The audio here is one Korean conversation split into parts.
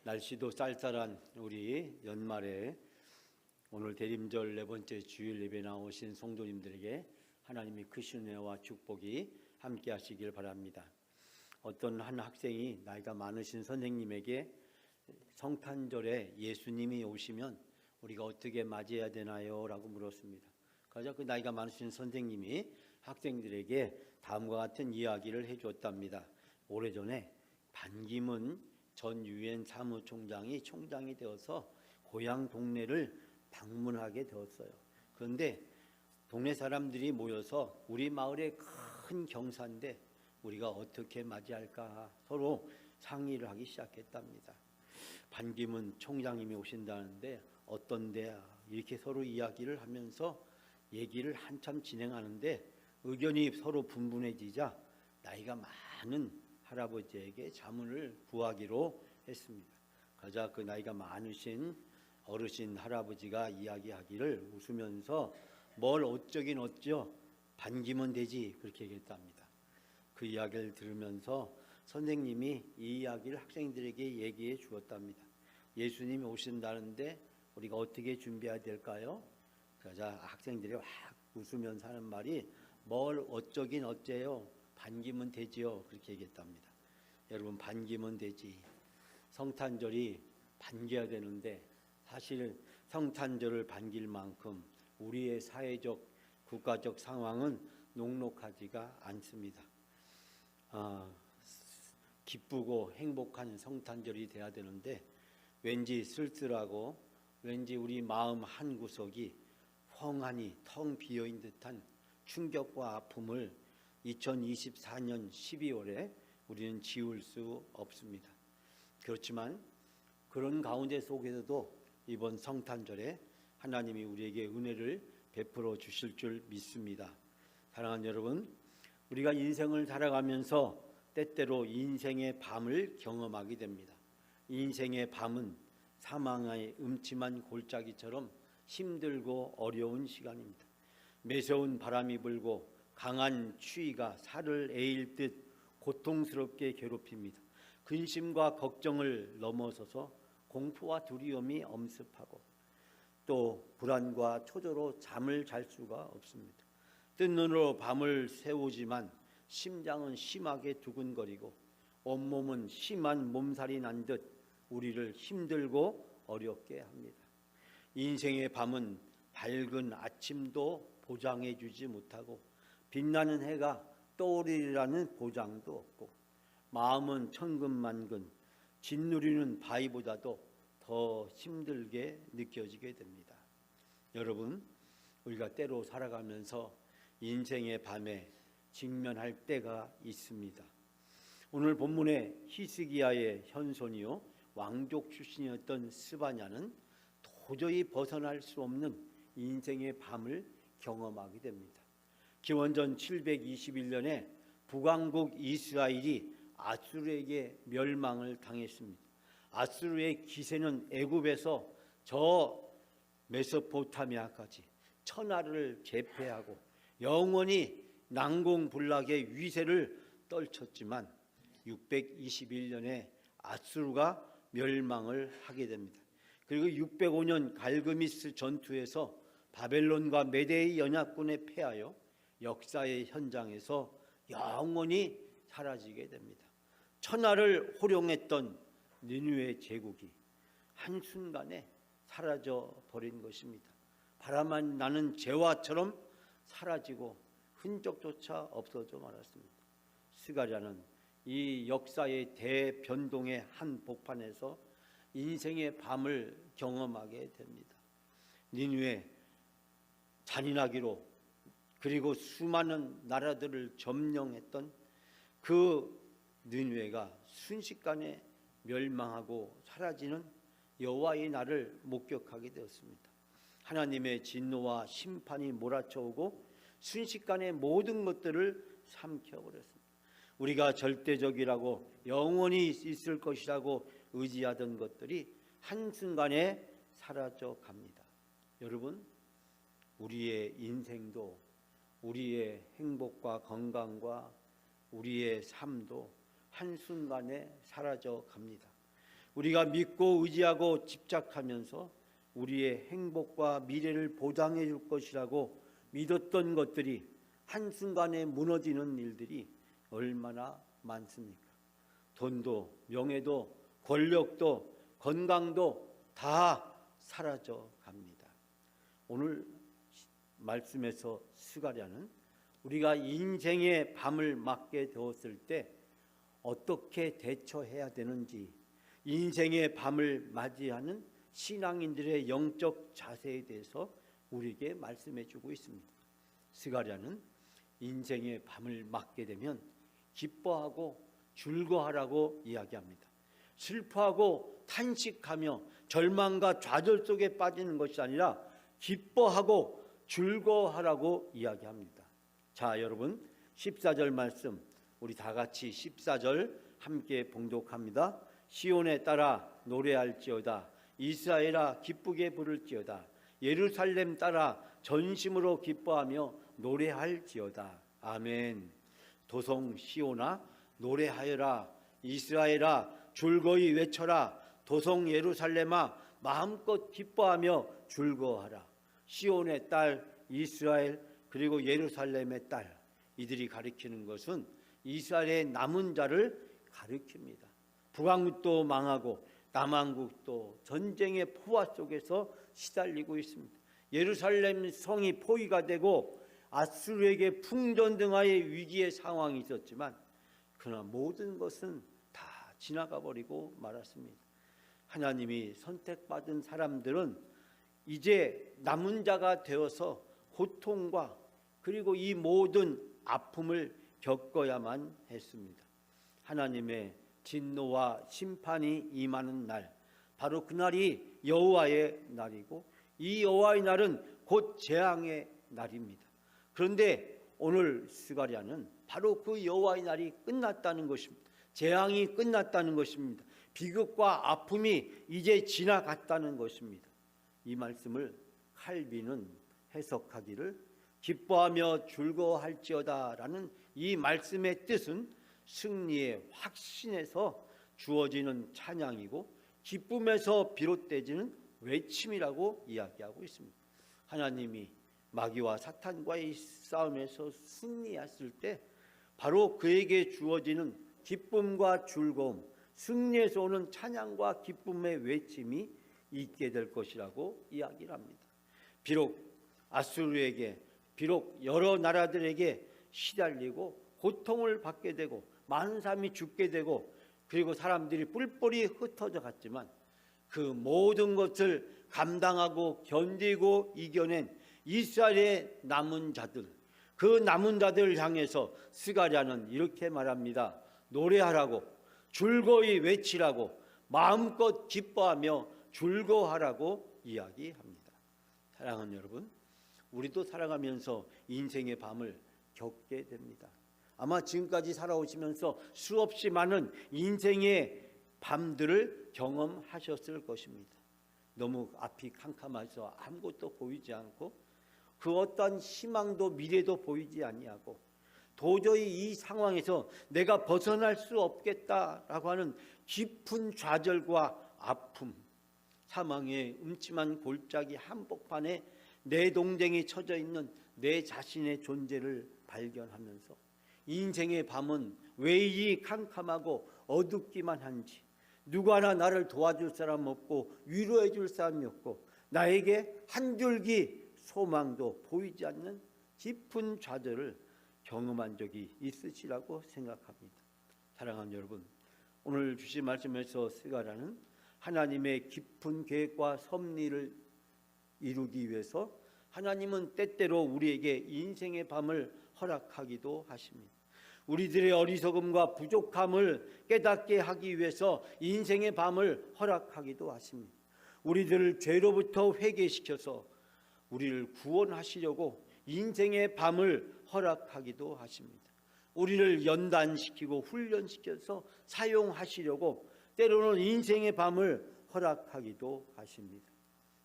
날씨도 쌀쌀한 우리 연말에 오늘 대림절 네 번째 주일 예배 나오신 성도님들에게 하나님의 크신 은혜와 축복이 함께 하시길 바랍니다. 어떤 한 학생이 나이가 많으신 선생님에게 성탄절에 예수님이 오시면 우리가 어떻게 맞이해야 되나요? 라고 물었습니다. 그래서 그 나이가 많으신 선생님이 학생들에게 다음과 같은 이야기를 해주었답니다. 오래전에 반기문 전 유엔 사무총장이 총장이 되어서 고향 동네를 방문하게 되었어요. 그런데 동네 사람들이 모여서 우리 마을에 큰 경사인데 우리가 어떻게 맞이할까 서로 상의를 하기 시작했답니다. 반기문 총장님이 오신다는데 어떤 데야? 이렇게 서로 이야기를 하면서 얘기를 한참 진행하는데 의견이 서로 분분해지자 나이가 많은 할아버지에게 자문을 구하기로 했습니다. 그러자 그 나이가 많으신 어르신 할아버지가 이야기하기를 웃으면서 뭘 어쩌긴 어쩌 반기면 되지 그렇게 얘기했답니다. 그 이야기를 들으면서 선생님이 이 이야기를 학생들에게 얘기해 주었답니다. 예수님이 오신다는데 우리가 어떻게 준비해야 될까요? 그러자 학생들이 확 웃으면서 하는 말이 뭘 어쩌긴 어째요? 반기면 되지요. 그렇게 얘기했답니다. 여러분, 반기면 되지. 성탄절이 반겨야 되는데 사실 성탄절을 반길 만큼 우리의 사회적, 국가적 상황은 녹록하지가 않습니다. 기쁘고 행복한 성탄절이 돼야 되는데 왠지 쓸쓸하고 왠지 우리 마음 한 구석이 펑하니 텅 비어있는 듯한 충격과 아픔을 2024년 12월에 우리는 지울 수 없습니다. 그렇지만 그런 가운데 속에서도 이번 성탄절에 하나님이 우리에게 은혜를 베풀어 주실 줄 믿습니다. 사랑하는 여러분, 우리가 인생을 살아가면서 때때로 인생의 밤을 경험하게 됩니다. 인생의 밤은 사망의 음침한 골짜기처럼 힘들고 어려운 시간입니다. 매서운 바람이 불고 강한 추위가 살을 에일 듯 고통스럽게 괴롭힙니다. 근심과 걱정을 넘어서서 공포와 두려움이 엄습하고 또 불안과 초조로 잠을 잘 수가 없습니다. 뜬 눈으로 밤을 새우지만 심장은 심하게 두근거리고 온몸은 심한 몸살이 난 듯 우리를 힘들고 어렵게 합니다. 인생의 밤은 밝은 아침도 보장해 주지 못하고 빛나는 해가 떠오르리라는 보장도 없고 마음은 천근만근 짓누리는 바위보다도 더 힘들게 느껴지게 됩니다. 여러분, 우리가 때로 살아가면서 인생의 밤에 직면할 때가 있습니다. 오늘 본문의 히스기야의 현손이요 왕족 출신이었던 스바냐는 도저히 벗어날 수 없는 인생의 밤을 경험하게 됩니다. 기원전 721년에 북왕국 이스라엘이 아수르에게 멸망을 당했습니다. 아수르의 기세는 애굽에서 저 메소포타미아까지 천하를 제패하고 영원히 난공불락의 위세를 떨쳤지만 621년에 아수르가 멸망을 하게 됩니다. 그리고 605년 갈그미스 전투에서 바벨론과 메대의 연합군에 패하여 역사의 현장에서 영원히 사라지게 됩니다. 천하를 호령했던 니느웨 제국이 한순간에 사라져 버린 것입니다. 바람만 나는 재화처럼 사라지고 흔적조차 없어져 말았습니다. 스가랴는 이 역사의 대변동의 한 복판에서 인생의 밤을 경험하게 됩니다. 니느웨 잔인하기로 그리고 수많은 나라들을 점령했던 그 니느웨가 순식간에 멸망하고 사라지는 여호와의 날을 목격하게 되었습니다. 하나님의 진노와 심판이 몰아쳐오고 순식간에 모든 것들을 삼켜버렸습니다. 우리가 절대적이라고 영원히 있을 것이라고 의지하던 것들이 한순간에 사라져 갑니다. 여러분, 우리의 인생도 우리의 행복과 건강과 우리의 삶도 한순간에 사라져 갑니다. 우리가 믿고 의지하고 집착하면서 우리의 행복과 미래를 보장해 줄 것이라고 믿었던 것들이 한순간에 무너지는 일들이 얼마나 많습니까? 돈도 명예도 권력도 건강도 다 사라져 갑니다. 오늘 말씀에서 스가랴는 우리가 인생의 밤을 맞게 되었을 때 어떻게 대처해야 되는지, 인생의 밤을 맞이하는 신앙인들의 영적 자세에 대해서 우리에게 말씀해 주고 있습니다. 스가랴는 인생의 밤을 맞게 되면 기뻐하고 즐거워하라고 이야기합니다. 슬퍼하고 탄식하며 절망과 좌절 속에 빠지는 것이 아니라 기뻐하고 즐거워하라고 이야기합니다. 자, 여러분 14절 말씀 우리 다 같이 14절 함께 봉독합니다. 시온에 따라 노래할지어다. 이스라엘아 기쁘게 부를지어다. 예루살렘 따라 전심으로 기뻐하며 노래할지어다. 아멘. 도성 시온아 노래하여라. 이스라엘아 즐거이 외쳐라. 도성 예루살렘아 마음껏 기뻐하며 즐거워하라. 시온의 딸 이스라엘 그리고 예루살렘의 딸, 이들이 가리키는 것은 이스라엘의 남은 자를 가리킵니다. 북왕국도 망하고 남왕국도 전쟁의 포화 속에서 시달리고 있습니다. 예루살렘 성이 포위가 되고 아수르에게 풍전등화의 위기의 상황이 있었지만 그러나 모든 것은 다 지나가 버리고 말았습니다. 하나님이 선택받은 사람들은 이제 남은 자가 되어서 고통과 그리고 이 모든 아픔을 겪어야만 했습니다. 하나님의 진노와 심판이 임하는 날, 바로 그날이 여호와의 날이고 이 여호와의 날은 곧 재앙의 날입니다. 그런데 오늘 스가랴는 바로 그 여호와의 날이 끝났다는 것입니다. 재앙이 끝났다는 것입니다. 비극과 아픔이 이제 지나갔다는 것입니다. 이 말씀을 칼빈은 해석하기를 기뻐하며 즐거워할지어다 라는 이 말씀의 뜻은 승리의 확신에서 주어지는 찬양이고 기쁨에서 비롯되지는 외침이라고 이야기하고 있습니다. 하나님이 마귀와 사탄과의 싸움에서 승리했을 때 바로 그에게 주어지는 기쁨과 즐거움, 승리에서 오는 찬양과 기쁨의 외침이 있게 될 것이라고 이야기를 합니다. 비록 아수르에게, 비록 여러 나라들에게 시달리고 고통을 받게 되고 많은 사람이 죽게 되고 그리고 사람들이 뿔뿔이 흩어져 갔지만 그 모든 것을 감당하고 견디고 이겨낸 이스라엘의 남은 자들, 그 남은 자들을 향해서 스가랴는 이렇게 말합니다. 노래하라고, 즐거이 외치라고, 마음껏 기뻐하며 즐거워하라고 이야기합니다. 사랑하는 여러분, 우리도 살아가면서 인생의 밤을 겪게 됩니다. 아마 지금까지 살아오시면서 수없이 많은 인생의 밤들을 경험하셨을 것입니다. 너무 앞이 캄캄해서 아무것도 보이지 않고 그 어떤 희망도 미래도 보이지 아니하고 도저히 이 상황에서 내가 벗어날 수 없겠다라고 하는 깊은 좌절과 아픔, 사망의 음침한 골짜기 한복판에 내 동댕이 쳐져 있는 내 자신의 존재를 발견하면서 인생의 밤은 왜 이 캄캄하고 어둡기만 한지, 누구 하나 나를 도와줄 사람 없고 위로해 줄 사람이 없고 나에게 한 줄기 소망도 보이지 않는 깊은 좌절을 경험한 적이 있으시라고 생각합니다. 사랑하는 여러분, 오늘 주신 말씀에서 스가랴는 하나님의 깊은 계획과 섭리를 이루기 위해서 하나님은 때때로 우리에게 인생의 밤을 허락하기도 하십니다. 우리들의 어리석음과 부족함을 깨닫게 하기 위해서 인생의 밤을 허락하기도 하십니다. 우리들을 죄로부터 회개시켜서 우리를 구원하시려고 인생의 밤을 허락하기도 하십니다. 우리를 연단시키고 훈련시켜서 사용하시려고 때로는 인생의 밤을 허락하기도 하십니다.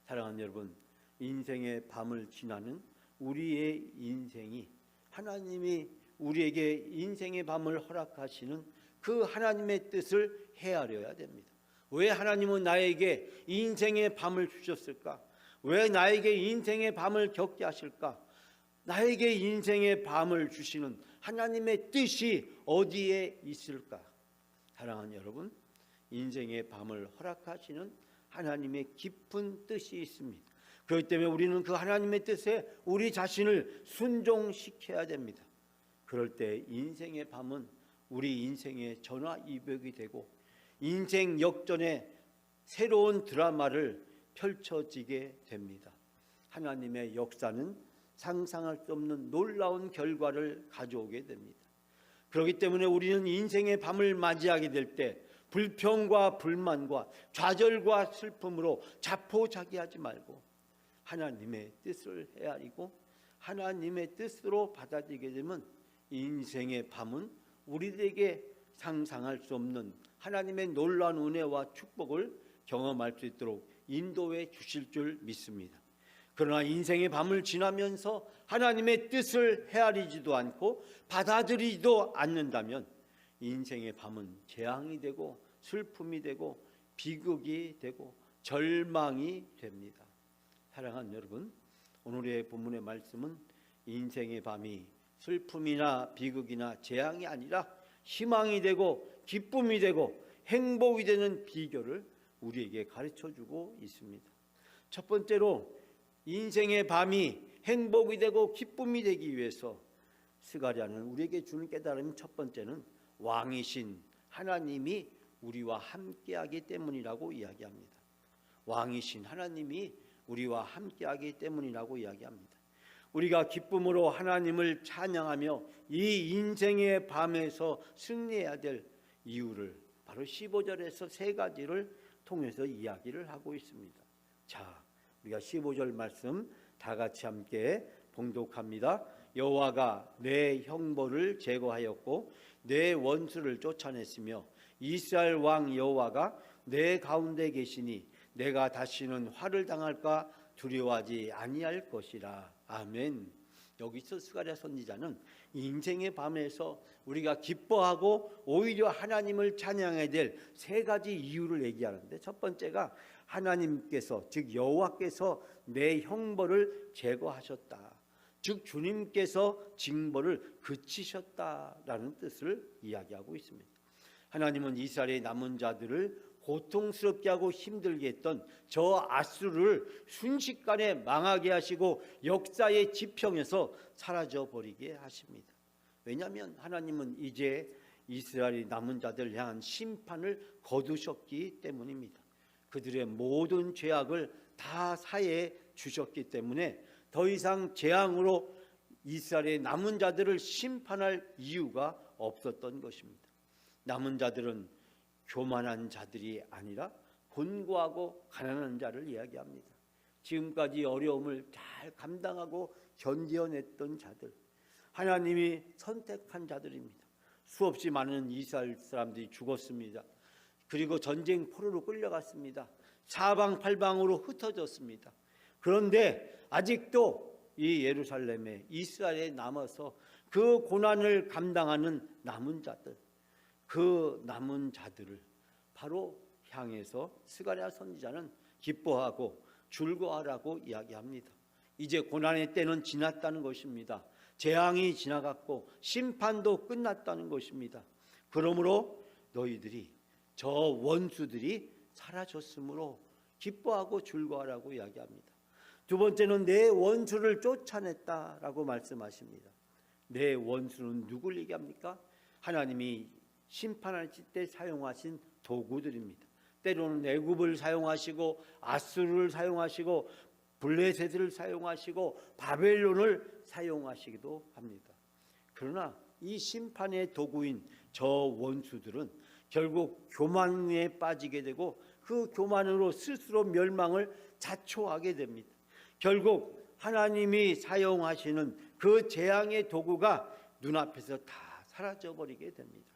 사랑하는 여러분, 인생의 밤을 지나는 우리의 인생이 하나님이 우리에게 인생의 밤을 허락하시는 그 하나님의 뜻을 헤아려야 됩니다. 왜 하나님은 나에게 인생의 밤을 주셨을까? 왜 나에게 인생의 밤을 겪게 하실까? 나에게 인생의 밤을 주시는 하나님의 뜻이 어디에 있을까? 사랑하는 여러분, 인생의 밤을 허락하시는 하나님의 깊은 뜻이 있습니다. 그렇기 때문에 우리는 그 하나님의 뜻에 우리 자신을 순종시켜야 됩니다. 그럴 때 인생의 밤은 우리 인생의 전화위복이 되고 인생 역전의 새로운 드라마를 펼쳐지게 됩니다. 하나님의 역사는 상상할 수 없는 놀라운 결과를 가져오게 됩니다. 그렇기 때문에 우리는 인생의 밤을 맞이하게 될 때 불평과 불만과 좌절과 슬픔으로 자포자기하지 말고 하나님의 뜻을 헤아리고 하나님의 뜻으로 받아들이게 되면 인생의 밤은 우리들에게 상상할 수 없는 하나님의 놀라운 은혜와 축복을 경험할 수 있도록 인도해 주실 줄 믿습니다. 그러나 인생의 밤을 지나면서 하나님의 뜻을 헤아리지도 않고 받아들이지도 않는다면 인생의 밤은 재앙이 되고 슬픔이 되고 비극이 되고 절망이 됩니다. 사랑하는 여러분, 오늘의 본문의 말씀은 인생의 밤이 슬픔이나 비극이나 재앙이 아니라 희망이 되고 기쁨이 되고 행복이 되는 비결을 우리에게 가르쳐주고 있습니다. 첫 번째로 인생의 밤이 행복이 되고 기쁨이 되기 위해서 스가랴는 우리에게 주는 깨달음이 첫 번째는 왕이신 하나님이 우리와 함께하기 때문이라고 이야기합니다. 왕이신 하나님이 우리와 함께하기 때문이라고 이야기합니다. 우리가 기쁨으로 하나님을 찬양하며 이 인생의 밤에서 승리해야 될 이유를 바로 15절에서 세 가지를 통해서 이야기를 하고 있습니다. 자, 우리가 15절 말씀 다 같이 함께 봉독합니다. 여호와가 내 형벌을 제거하였고 내 원수를 쫓아냈으며 이스라엘 왕 여호와가 내 가운데 계시니 내가 다시는 화를 당할까 두려워하지 아니할 것이라. 아멘. 여기서 스가랴 선지자는 인생의 밤에서 우리가 기뻐하고 오히려 하나님을 찬양해야 될 세 가지 이유를 얘기하는데, 첫 번째가 하나님께서 즉 여호와께서 내 형벌을 제거하셨다. 즉 주님께서 징벌을 그치셨다라는 뜻을 이야기하고 있습니다. 하나님은 이스라엘의 남은 자들을 고통스럽게 하고 힘들게 했던 저 아수르를 순식간에 망하게 하시고 역사의 지평에서 사라져버리게 하십니다. 왜냐하면 하나님은 이제 이스라엘의 남은 자들을 향한 심판을 거두셨기 때문입니다. 그들의 모든 죄악을 다 사해 주셨기 때문에 더 이상 재앙으로 이스라엘의 남은 자들을 심판할 이유가 없었던 것입니다. 남은 자들은 교만한 자들이 아니라 곤고하고 가난한 자를 이야기합니다. 지금까지 어려움을 잘 감당하고 견뎌냈던 자들, 하나님이 선택한 자들입니다. 수없이 많은 이스라엘 사람들이 죽었습니다. 그리고 전쟁 포로로 끌려갔습니다. 사방팔방으로 흩어졌습니다. 그런데 아직도 이 예루살렘에 이스라엘에 남아서 그 고난을 감당하는 남은 자들, 그 남은 자들을 바로 향해서 스가랴 선지자는 기뻐하고 즐거워하라고 이야기합니다. 이제 고난의 때는 지났다는 것입니다. 재앙이 지나갔고 심판도 끝났다는 것입니다. 그러므로 너희들이 저 원수들이 사라졌으므로 기뻐하고 즐거워하라고 이야기합니다. 두 번째는 내 원수를 쫓아냈다라고 말씀하십니다. 내 원수는 누굴 얘기합니까? 하나님이 심판하실 때 사용하신 도구들입니다. 때로는 애굽을 사용하시고 아수르를 사용하시고 블레셋을 사용하시고 바벨론을 사용하시기도 합니다. 그러나 이 심판의 도구인 저 원수들은 결국 교만에 빠지게 되고 그 교만으로 스스로 멸망을 자초하게 됩니다. 결국 하나님이 사용하시는 그 재앙의 도구가 눈앞에서 다 사라져버리게 됩니다.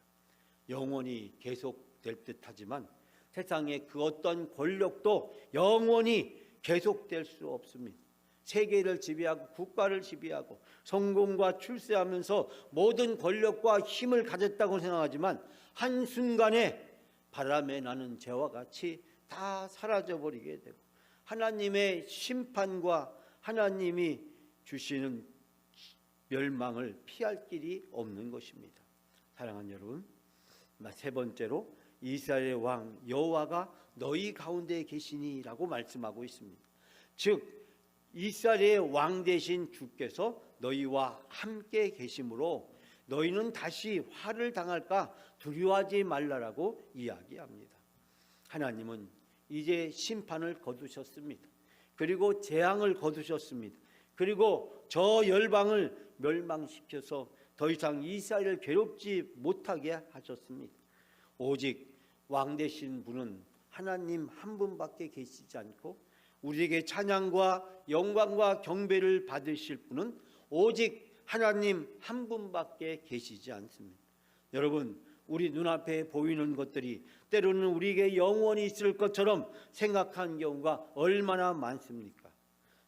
영원히 계속될 듯하지만 세상의 그 어떤 권력도 영원히 계속될 수 없습니다. 세계를 지배하고 국가를 지배하고 성공과 출세하면서 모든 권력과 힘을 가졌다고 생각하지만 한순간에 바람에 나는 재와 같이 다 사라져 버리게 되고 하나님의 심판과 하나님이 주시는 멸망을 피할 길이 없는 것입니다. 사랑하는 여러분, 세 번째로 이스라엘의 왕 여호와가 너희 가운데 계시니라고 말씀하고 있습니다. 즉 이스라엘의 왕 되신 주께서 너희와 함께 계심으로 너희는 다시 화를 당할까 두려워하지 말라라고 이야기합니다. 하나님은 이제 심판을 거두셨습니다. 그리고 재앙을 거두셨습니다. 그리고 저 열방을 멸망시켜서 더 이상 이스라엘을 괴롭지 못하게 하셨습니다. 오직 왕 되신 분은 하나님 한 분밖에 계시지 않고 우리에게 찬양과 영광과 경배를 받으실 분은 오직 하나님 한 분밖에 계시지 않습니다. 여러분, 우리 눈앞에 보이는 것들이 때로는 우리에게 영원히 있을 것처럼 생각하는 경우가 얼마나 많습니까?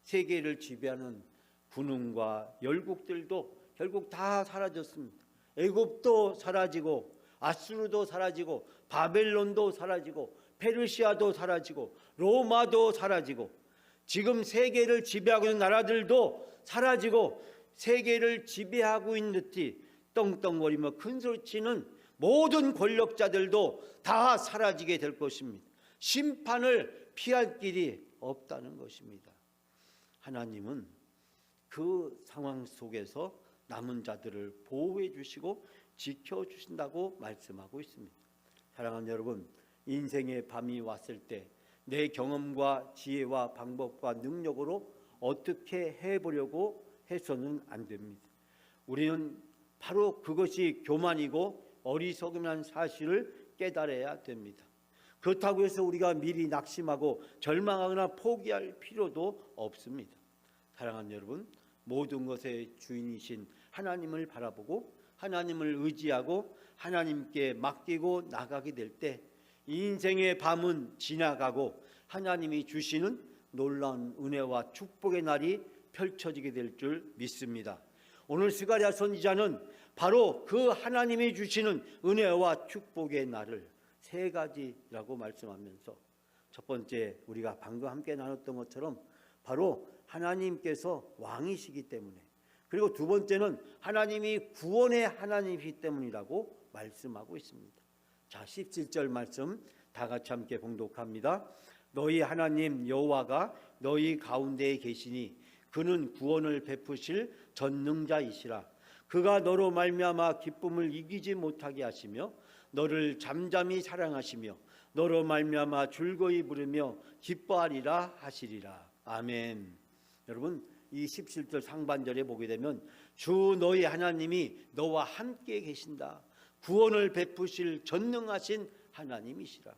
세계를 지배하는 군웅과 열국들도 결국 다 사라졌습니다. 애굽도 사라지고 아수르도 사라지고 바벨론도 사라지고 페르시아도 사라지고 로마도 사라지고 지금 세계를 지배하고 있는 나라들도 사라지고 세계를 지배하고 있는 듯이 떵떵거리며 큰소리치는 모든 권력자들도 다 사라지게 될 것입니다. 심판을 피할 길이 없다는 것입니다. 하나님은 그 상황 속에서 남은 자들을 보호해 주시고 지켜주신다고 말씀하고 있습니다. 사랑하는 여러분, 인생의 밤이 왔을 때 내 경험과 지혜와 방법과 능력으로 어떻게 해보려고 해서는 안 됩니다. 우리는 바로 그것이 교만이고 어리석음이라는 사실을 깨달아야 됩니다. 그렇다고 해서 우리가 미리 낙심하고 절망하거나 포기할 필요도 없습니다. 사랑하는 여러분, 모든 것의 주인이신 하나님을 바라보고 하나님을 의지하고 하나님께 맡기고 나가게 될 때 인생의 밤은 지나가고 하나님이 주시는 놀라운 은혜와 축복의 날이 펼쳐지게 될 줄 믿습니다. 오늘 스가랴 선지자는 바로 그 하나님이 주시는 은혜와 축복의 날을 세 가지라고 말씀하면서 첫 번째, 우리가 방금 함께 나눴던 것처럼 바로 하나님께서 왕이시기 때문에, 그리고 두 번째는 하나님이 구원의 하나님이기 때문이라고 말씀하고 있습니다. 자, 17절 말씀 다 같이 함께 봉독합니다. 너희 하나님 여호와가 너희 가운데에 계시니 그는 구원을 베푸실 전능자이시라. 그가 너로 말미암아 기쁨을 이기지 못하게 하시며 너를 잠잠히 사랑하시며 너로 말미암아 즐거이 부르며 기뻐하리라 하시리라. 아멘. 여러분, 이 17절 상반절에 보게 되면 주 너희 하나님이 너와 함께 계신다. 구원을 베푸실 전능하신 하나님이시라.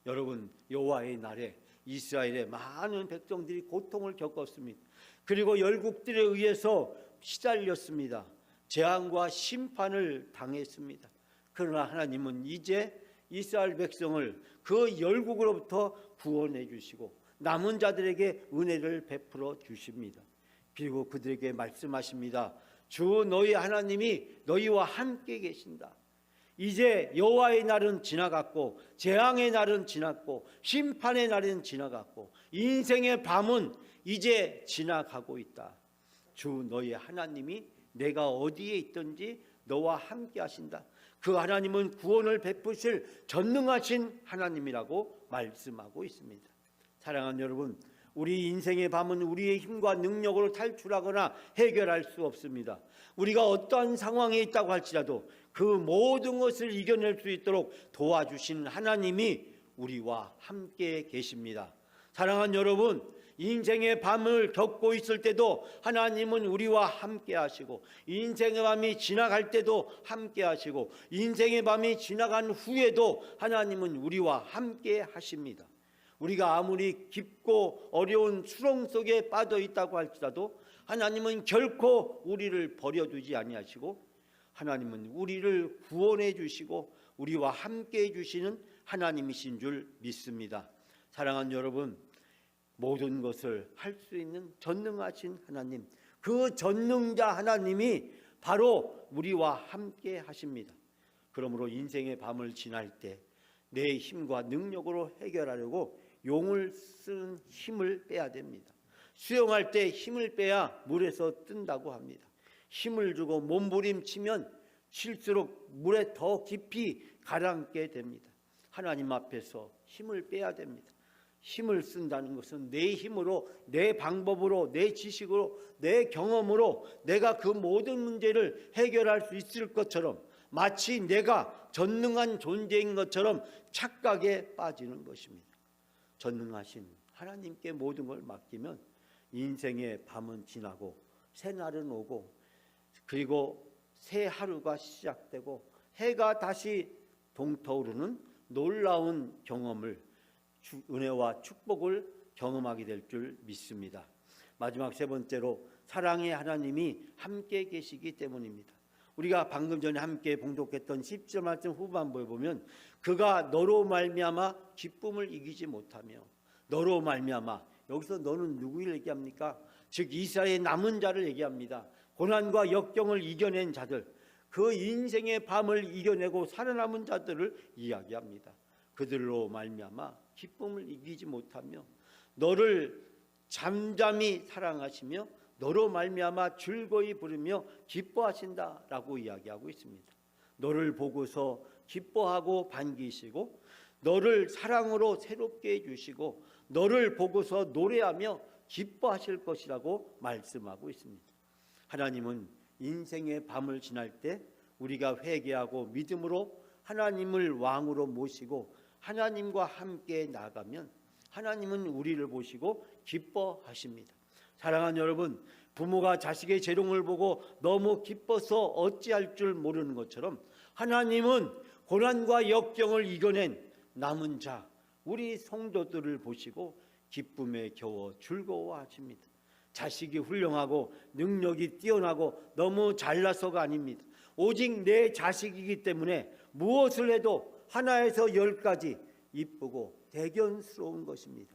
여러분, 여호와의 날에 이스라엘의 많은 백성들이 고통을 겪었습니다. 그리고 열국들에 의해서 시달렸습니다. 재앙과 심판을 당했습니다. 그러나 하나님은 이제 이스라엘 백성을 그 열국으로부터 구원해 주시고 남은 자들에게 은혜를 베풀어 주십니다. 그리고 그들에게 말씀하십니다. 주 너희 하나님이 너희와 함께 계신다. 이제 여호와의 날은 지나갔고 재앙의 날은 지났고 심판의 날은 지나갔고 인생의 밤은 이제 지나가고 있다. 주 너희 하나님이 내가 어디에 있든지 너와 함께 하신다. 그 하나님은 구원을 베푸실 전능하신 하나님이라고 말씀하고 있습니다. 사랑하는 여러분, 우리 인생의 밤은 우리의 힘과 능력으로 탈출하거나 해결할 수 없습니다. 우리가 어떠한 상황에 있다고 할지라도 그 모든 것을 이겨낼 수 있도록 도와주신 하나님이 우리와 함께 계십니다. 사랑하는 여러분, 인생의 밤을 겪고 있을 때도 하나님은 우리와 함께 하시고 인생의 밤이 지나갈 때도 함께 하시고 인생의 밤이 지나간 후에도 하나님은 우리와 함께 하십니다. 우리가 아무리 깊고 어려운 수렁 속에 빠져 있다고 할지라도 하나님은 결코 우리를 버려두지 아니하시고 하나님은 우리를 구원해 주시고 우리와 함께 해 주시는 하나님이신 줄 믿습니다. 사랑하는 여러분, 모든 것을 할 수 있는 전능하신 하나님, 그 전능자 하나님이 바로 우리와 함께 하십니다. 그러므로 인생의 밤을 지날 때 내 힘과 능력으로 해결하려고 용을 쓰는 힘을 빼야 됩니다. 수영할 때 힘을 빼야 물에서 뜬다고 합니다. 힘을 주고 몸부림치면 칠수록 물에 더 깊이 가라앉게 됩니다. 하나님 앞에서 힘을 빼야 됩니다. 힘을 쓴다는 것은 내 힘으로, 내 방법으로, 내 지식으로, 내 경험으로 내가 그 모든 문제를 해결할 수 있을 것처럼, 마치 내가 전능한 존재인 것처럼 착각에 빠지는 것입니다. 전능하신 하나님께 모든 걸 맡기면 인생의 밤은 지나고 새날은 오고, 그리고 새 하루가 시작되고 해가 다시 동터오르는 놀라운 경험을, 은혜와 축복을 경험하게 될 줄 믿습니다. 마지막 세 번째로 사랑의 하나님이 함께 계시기 때문입니다. 우리가 방금 전에 함께 봉독했던 10절 말씀 후반부에 보면 그가 너로 말미암아 기쁨을 이기지 못하며, 너로 말미암아, 여기서 너는 누구를 얘기합니까? 즉 이스라엘의 남은 자를 얘기합니다. 고난과 역경을 이겨낸 자들, 그 인생의 밤을 이겨내고 살아남은 자들을 이야기합니다. 그들로 말미암아 기쁨을 이기지 못하며 너를 잠잠히 사랑하시며 너로 말미암아 즐거이 부르며 기뻐하신다라고 이야기하고 있습니다. 너를 보고서 기뻐하고 반기시고 너를 사랑으로 새롭게 해주시고 너를 보고서 노래하며 기뻐하실 것이라고 말씀하고 있습니다. 하나님은 인생의 밤을 지날 때 우리가 회개하고 믿음으로 하나님을 왕으로 모시고 하나님과 함께 나가면 하나님은 우리를 보시고 기뻐하십니다. 사랑하는 여러분, 부모가 자식의 재롱을 보고 너무 기뻐서 어찌할 줄 모르는 것처럼 하나님은 고난과 역경을 이겨낸 남은 자, 우리 성도들을 보시고 기쁨에 겨워 즐거워하십니다. 자식이 훌륭하고 능력이 뛰어나고 너무 잘나서가 아닙니다. 오직 내 자식이기 때문에 무엇을 해도 하나에서 열까지 이쁘고 대견스러운 것입니다.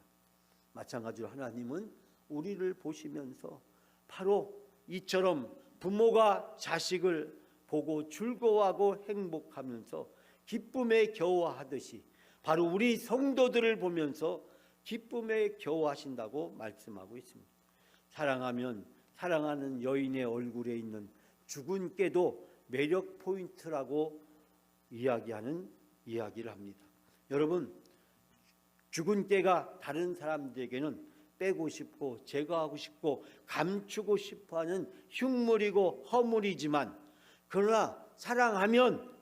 마찬가지로 하나님은 우리를 보시면서 바로 이처럼 부모가 자식을 보고 즐거워하고 행복하면서 기쁨에 겨워하듯이 바로 우리 성도들을 보면서 기쁨에 겨워하신다고 말씀하고 있습니다. 사랑하면 사랑하는 여인의 얼굴에 있는 죽은 깨도 매력 포인트라고 이야기를 합니다. 여러분, 죽은 깨가 다른 사람들에게는 빼고 싶고 제거하고 싶고 감추고 싶어하는 흉물이고 허물이지만, 그러나 사랑하면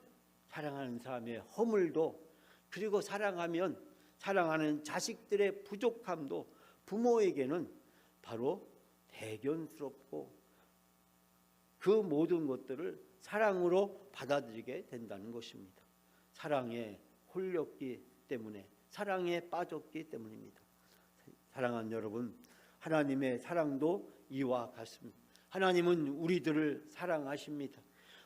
사랑하는 사람의 허물도, 그리고 사랑하면 사랑하는 자식들의 부족함도 부모에게는 바로 대견스럽고 그 모든 것들을 사랑으로 받아들이게 된다는 것입니다. 사랑에 홀렸기 때문에, 사랑에 빠졌기 때문입니다. 사랑하는 여러분, 하나님의 사랑도 이와 같습니다. 하나님은 우리들을 사랑하십니다.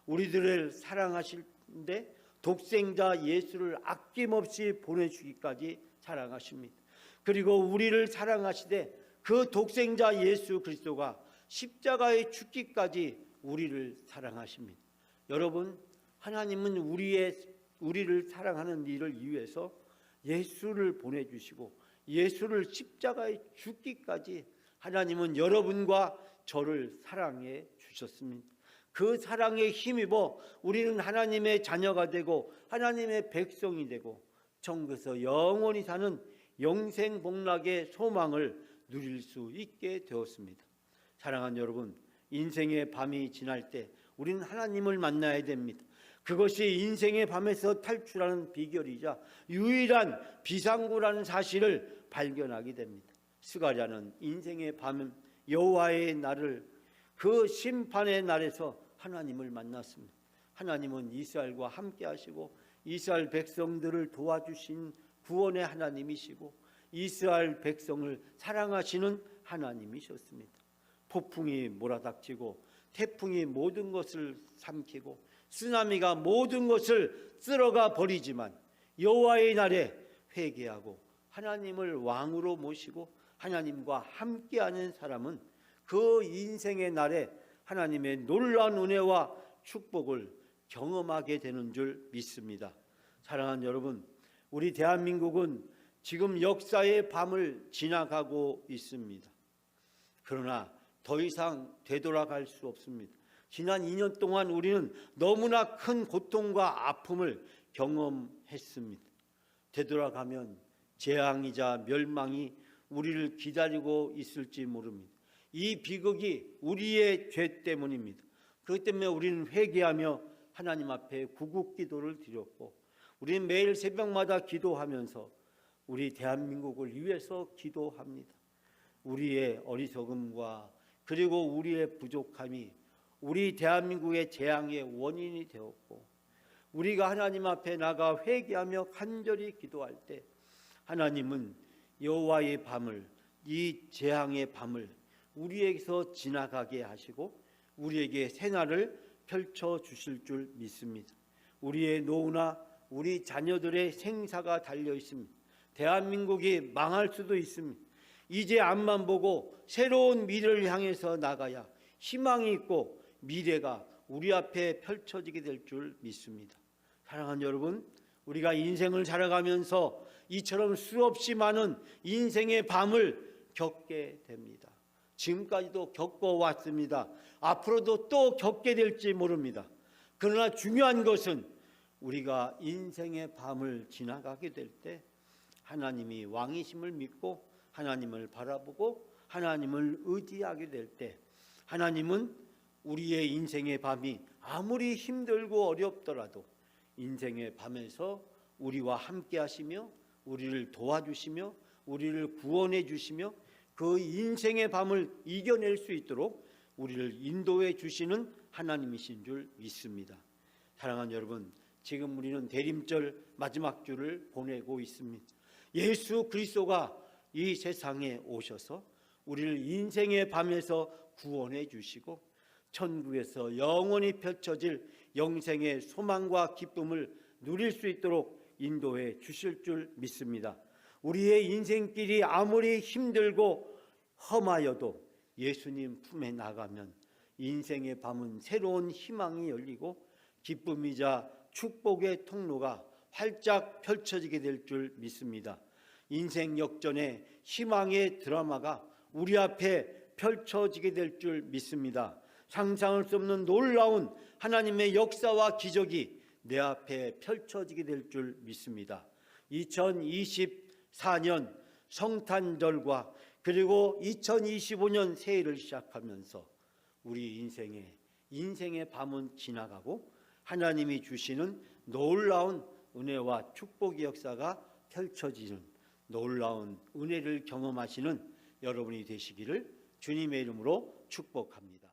우리들을 사랑하시는데 독생자 예수를 아낌없이 보내주기까지 사랑하십니다. 그리고 우리를 사랑하시되 그 독생자 예수 그리스도가 십자가에 죽기까지 우리를 사랑하십니다. 여러분, 하나님은 우리를 사랑하는 일을 위해서 예수를 보내주시고 예수를 십자가에 죽기까지 하나님은 여러분과 저를 사랑해 주셨습니다. 그 사랑에 힘입어 우리는 하나님의 자녀가 되고 하나님의 백성이 되고 천국에서 영원히 사는 영생복락의 소망을 누릴 수 있게 되었습니다. 사랑하는 여러분, 인생의 밤이 지날 때 우리는 하나님을 만나야 됩니다. 그것이 인생의 밤에서 탈출하는 비결이자 유일한 비상구라는 사실을 발견하게 됩니다. 스가랴는 인생의 밤 여호와의 날을, 그 심판의 날에서 하나님을 만났습니다. 하나님은 이스라엘과 함께 하시고 이스라엘 백성들을 도와주신 구원의 하나님이시고 이스라엘 백성을 사랑하시는 하나님이셨습니다. 폭풍이 몰아닥치고 태풍이 모든 것을 삼키고 쓰나미가 모든 것을 쓸어가 버리지만 여호와의 날에 회개하고 하나님을 왕으로 모시고 하나님과 함께하는 사람은 그 인생의 날에 하나님의 놀라운 은혜와 축복을 경험하게 되는 줄 믿습니다. 사랑하는 여러분, 우리 대한민국은 지금 역사의 밤을 지나가고 있습니다. 그러나 더 이상 되돌아갈 수 없습니다. 지난 2년 동안 우리는 너무나 큰 고통과 아픔을 경험했습니다. 되돌아가면 재앙이자 멸망이 우리를 기다리고 있을지 모릅니다. 이 비극이 우리의 죄 때문입니다. 그렇기 때문에 우리는 회개하며 하나님 앞에 구국기도를 드렸고, 우리는 매일 새벽마다 기도하면서 우리 대한민국을 위해서 기도합니다. 우리의 어리석음과 그리고 우리의 부족함이 우리 대한민국의 재앙의 원인이 되었고, 우리가 하나님 앞에 나가 회개하며 간절히 기도할 때 하나님은 여호와의 밤을, 이 재앙의 밤을 우리에게서 지나가게 하시고 우리에게 새날을 펼쳐 주실 줄 믿습니다. 우리의 노후나 우리 자녀들의 생사가 달려 있습니다. 대한민국이 망할 수도 있습니다. 이제 앞만 보고 새로운 미래를 향해서 나가야 희망이 있고 미래가 우리 앞에 펼쳐지게 될 줄 믿습니다. 사랑하는 여러분, 우리가 인생을 살아가면서 이처럼 수없이 많은 인생의 밤을 겪게 됩니다. 지금까지도 겪어왔습니다. 앞으로도 또 겪게 될지 모릅니다. 그러나 중요한 것은 우리가 인생의 밤을 지나가게 될 때 하나님이 왕이심을 믿고 하나님을 바라보고 하나님을 의지하게 될 때 하나님은 우리의 인생의 밤이 아무리 힘들고 어렵더라도 인생의 밤에서 우리와 함께 하시며 우리를 도와주시며 우리를 구원해 주시며 그 인생의 밤을 이겨낼 수 있도록 우리를 인도해 주시는 하나님이신 줄 믿습니다. 사랑하는 여러분, 지금 우리는 대림절 마지막 주를 보내고 있습니다. 예수 그리스도가 이 세상에 오셔서 우리를 인생의 밤에서 구원해 주시고 천국에서 영원히 펼쳐질 영생의 소망과 기쁨을 누릴 수 있도록 인도해 주실 줄 믿습니다. 우리의 인생길이 아무리 힘들고 험하여도 예수님 품에 나가면 인생의 밤은 새로운 희망이 열리고 기쁨이자 축복의 통로가 활짝 펼쳐지게 될 줄 믿습니다. 인생 역전의 희망의 드라마가 우리 앞에 펼쳐지게 될 줄 믿습니다. 상상할 수 없는 놀라운 하나님의 역사와 기적이 내 앞에 펼쳐지게 될 줄 믿습니다. 2024년 성탄절과 그리고 2025년 새해를 시작하면서 우리 인생의 밤은 지나가고 하나님이 주시는 놀라운 은혜와 축복의 역사가 펼쳐지는 놀라운 은혜를 경험하시는 여러분이 되시기를 주님의 이름으로 축복합니다.